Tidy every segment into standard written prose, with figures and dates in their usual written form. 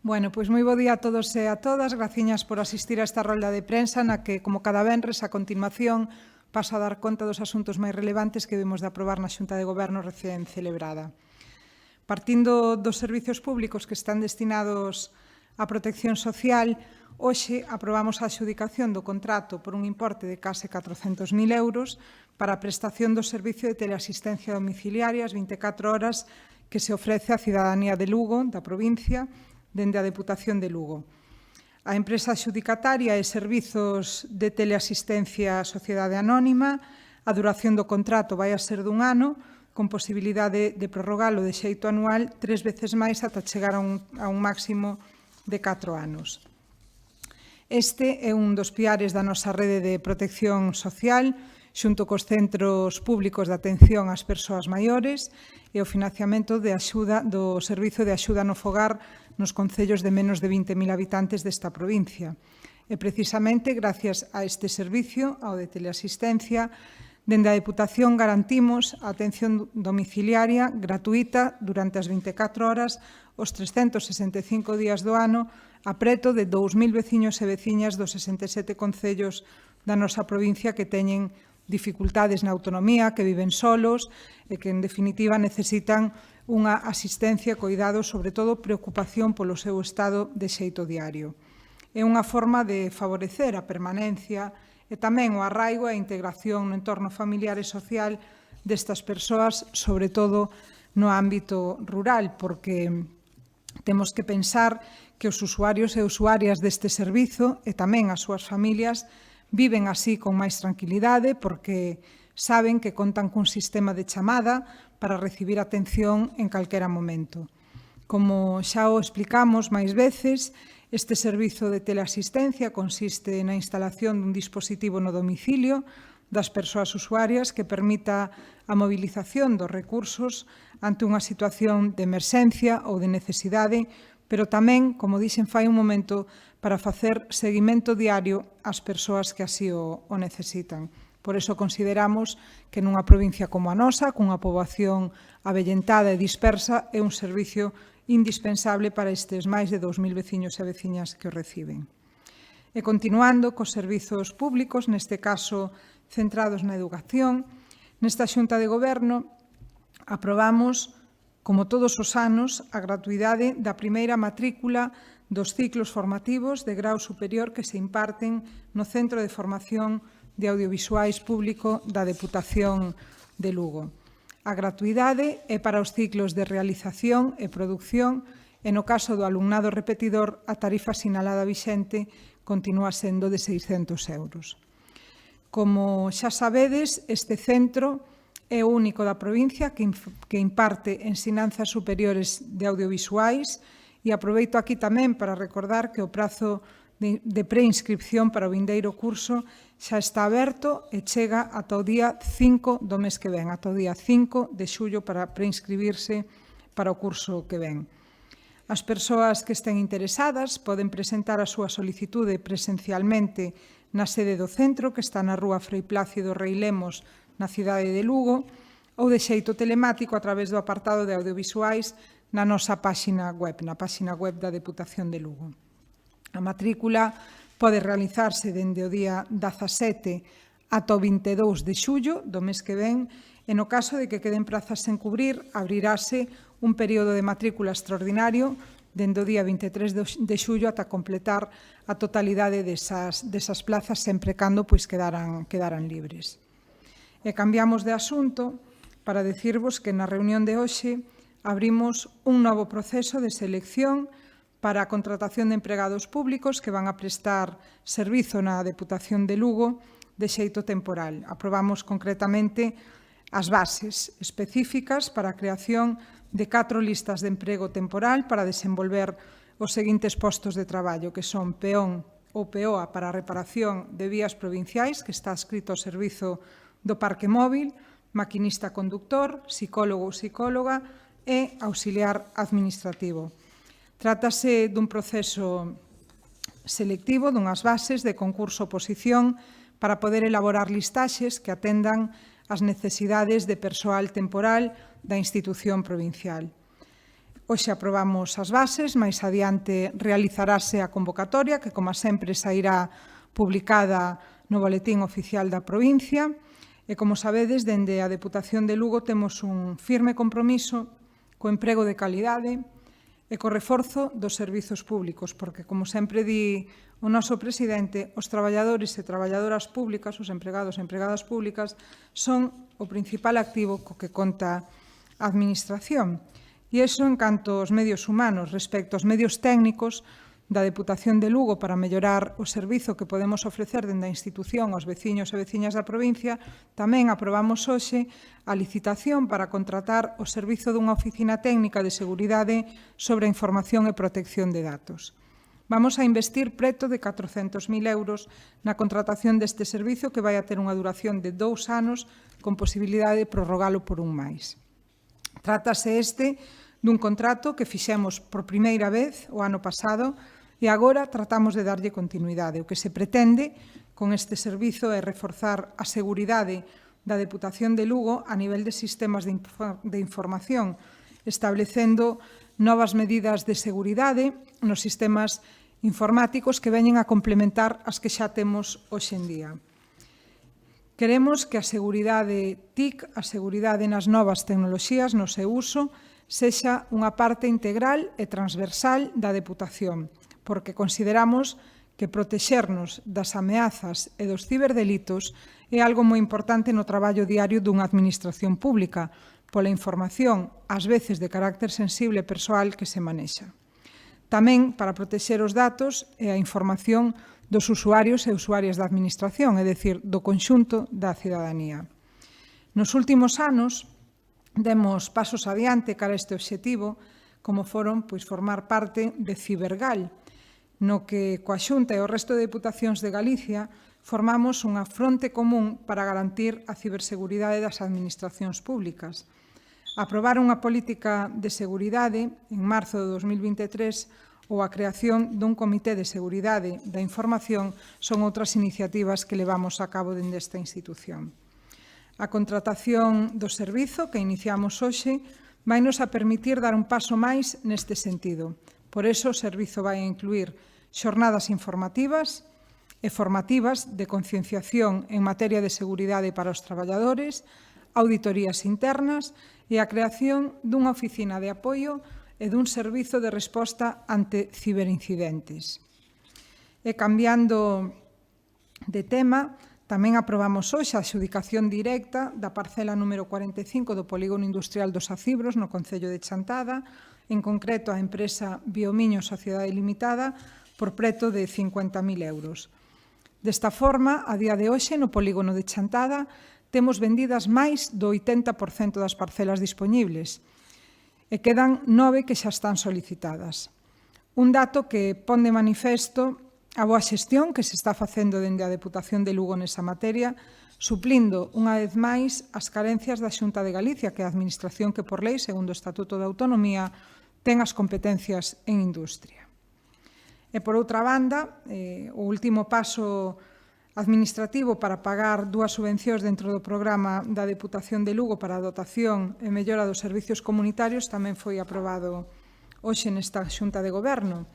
Bueno, pois moi bo día a todos e a todas. Graciñas por asistir a esta rolda de prensa na que, como cada venres, a continuación paso a dar conta dos asuntos máis relevantes que vimos de aprobar na Xunta de Goberno recén celebrada. Partindo dos servizos públicos que están destinados á protección social, hoxe aprobamos a adxudicación do contrato por un importe de case 400.000 euros para a prestación do servicio de teleasistencia domiciliaria as 24 horas que se ofrece á cidadanía de Lugo, da provincia, dende a Deputación de Lugo. A empresa adxudicataria é Servizos de Teleasistencia Sociedade Anónima. A duración do contrato vai a ser dun ano, con posibilidade de prorrogalo de xeito anual 3 veces máis ata chegar a un máximo de 4 anos. Este é un dos piares da nosa rede de protección social, xunto cos centros públicos de atención ás persoas maiores e o financiamento de axuda do Servizo de Axuda no Fogar nos concellos de menos de 20.000 habitantes desta provincia. E precisamente, gracias a este servicio, ao de teleasistencia, dende a Deputación garantimos a atención domiciliaria gratuita durante as 24 horas, os 365 días do ano, a preto de 2.000 veciños e veciñas dos 67 concellos da nosa provincia que teñen dificultades na autonomía, que viven solos e que, en definitiva, necesitan unha asistencia, cuidado, sobre todo preocupación polo seu estado de xeito diario. É unha forma de favorecer a permanencia e tamén o arraigo e a integración no entorno familiar e social destas persoas, sobre todo no ámbito rural, porque temos que pensar que os usuarios e usuarias deste servizo e tamén as súas familias viven así con máis tranquilidade porque saben que contan cun sistema de chamada para recibir atención en calquera momento. Como xa o explicamos máis veces, este servizo de teleasistencia consiste na instalación dun dispositivo no domicilio das persoas usuarias que permita a mobilización dos recursos ante unha situación de emerxencia ou de necesidade, pero tamén, como dixen fai un momento, para facer seguimento diario ás persoas que así o necesitan. Por iso consideramos que nunha provincia como a nosa, cunha poboación avellentada e dispersa, é un servicio indispensable para estes máis de 2.000 veciños e veciñas que o reciben. E continuando cos servizos públicos, neste caso centrados na educación, nesta Xunta de Goberno aprobamos, como todos os anos, a gratuidade da primeira matrícula dos ciclos formativos de grau superior que se imparten no Centro de Formación de Audiovisuais Público da Deputación de Lugo. A gratuidade é para os ciclos de realización e produción e, no caso do alumnado repetidor, a tarifa sinalada vixente continúa sendo de 600 euros. Como xa sabedes, este centro é o único da provincia que imparte ensinanzas superiores de audiovisuais e aproveito aquí tamén para recordar que o prazo de preinscripción para o vindeiro curso xa está aberto e chega ata o día 5 do mes que ven, ata o día 5 de xullo para preinscribirse para o curso que ven. As persoas que estén interesadas poden presentar a súa solicitude presencialmente na sede do centro, que está na rúa Frei Plácido Rei Lemos, na cidade de Lugo, ou de xeito telemático a través do apartado de audiovisuais na nosa páxina web, na páxina web da Deputación de Lugo. A matrícula pode realizarse dende o día 17 ata o 22 de xullo do mes que ven e no caso de que queden prazas sen cubrir, abrirase un período de matrícula extraordinario dende o día 23 de xullo ata completar a totalidade desas plazas sempre cando quedaran libres. E cambiamos de asunto para decirvos que na reunión de hoxe abrimos un novo proceso de selección para a contratación de empregados públicos que van a prestar servizo na Deputación de Lugo de xeito temporal. Aprobamos concretamente as bases específicas para a creación de 4 listas de emprego temporal para desenvolver os seguintes postos de traballo, que son peón ou peoa para a reparación de vías provinciais, que está escrito ao servizo do parque móvil, maquinista conductor, psicólogo ou psicóloga e auxiliar administrativo. Trátase dun proceso selectivo, dunhas bases de concurso-oposición para poder elaborar listaxes que atendan as necesidades de persoal temporal da institución provincial. Hoxe aprobamos as bases, máis adiante realizarase a convocatoria, que, como sempre, sairá publicada no Boletín Oficial da provincia. E, como sabedes, dende a Deputación de Lugo temos un firme compromiso co emprego de calidade e co reforzo dos servizos públicos, porque, como sempre di o noso presidente, os traballadores e traballadoras públicas, os empregados e empregadas públicas, son o principal activo co que conta a Administración. E iso en canto aos medios humanos. Respecto aos medios técnicos da Deputación de Lugo para mellorar o servizo que podemos ofrecer dende a institución aos veciños e veciñas da provincia, tamén aprobamos hoxe a licitación para contratar o servizo dunha oficina técnica de seguridade sobre a información e protección de datos. Vamos a investir preto de 400.000 euros na contratación deste servizo, que vai a ter unha duración de 2 anos con posibilidade de prorrogalo por un máis. Trátase dun contrato que fixemos por primeira vez o ano pasado e agora tratamos de darlle continuidade. O que se pretende con este servizo é reforzar a seguridade da Deputación de Lugo a nivel de sistemas de información, establecendo novas medidas de seguridade nos sistemas informáticos que veñen a complementar as que xa temos hoxe en día. Queremos que a seguridade TIC, a seguridade nas novas tecnoloxías, no seu uso, sexa unha parte integral e transversal da Deputación, porque consideramos que protexernos das ameazas e dos ciberdelitos é algo moi importante no traballo diario dunha administración pública, pola información, ás veces de carácter sensible e persoal, que se manexa. Tamén para protexer os datos e a información dos usuarios e usuarias da Administración, é dicir, do conxunto da cidadanía. Nos últimos anos, demos pasos adiante cara a este obxectivo, como foron formar parte de Cibergal, no que coa Xunta e o resto de deputacións de Galicia formamos unha fronte común para garantir a ciberseguridade das administracións públicas. Aprobar unha política de seguridade en marzo de 2023 ou a creación dun Comité de Seguridade da Información son outras iniciativas que levamos a cabo dende esta institución. A contratación do servizo que iniciamos hoxe vai nos a permitir dar un paso máis neste sentido. Por iso, o servizo vai a incluir xornadas informativas e formativas de concienciación en materia de seguridade para os traballadores, auditorías internas e a creación dunha oficina de apoio e dun servizo de resposta ante ciberincidentes. E cambiando de tema, tamén aprobamos hoxe a adxudicación directa da parcela número 45 do Polígono Industrial dos Acibros no concello de Chantada, en concreto a empresa Biomiño Sociedade Limitada, por preto de 50.000 euros. Desta forma, a día de hoxe, no polígono de Chantada, temos vendidas máis do 80% das parcelas dispoñibles e quedan 9 que xa están solicitadas. Un dato que pon de manifesto a boa xestión que se está facendo dende a Deputación de Lugo nesa materia, suplindo unha vez máis as carencias da Xunta de Galicia, que é a administración que por lei, segundo o Estatuto de Autonomía, ten as competencias en industria. E, por outra banda, o último paso administrativo para pagar 2 subvencións dentro do programa da Deputación de Lugo para a dotación e mellora dos servizos comunitarios tamén foi aprobado hoxe nesta Xunta de Goberno.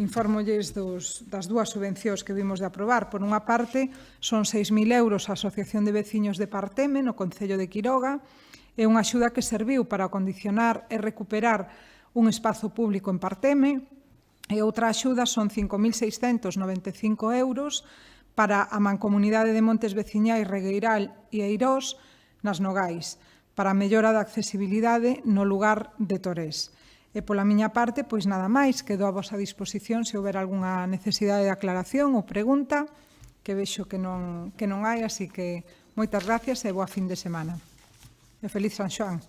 Infórmolles das 2 subvencións que vimos de aprobar. Por unha parte, son 6.000 euros a Asociación de Veciños de Parteme, no Concello de Quiroga, e unha axuda que serviu para acondicionar e recuperar un espazo público en Parteme, e outra axuda son 5.695 euros para a Mancomunidade de Montes Veciñais Regueiral e Eirós nas Nogais, para a mellora da accesibilidade no lugar de Torés. E pola miña parte, pois nada máis, quedo a vosa disposición se houber algunha necesidade de aclaración ou pregunta, que vexo que non hai, así que moitas gracias e boa fin de semana. E feliz San Xoán.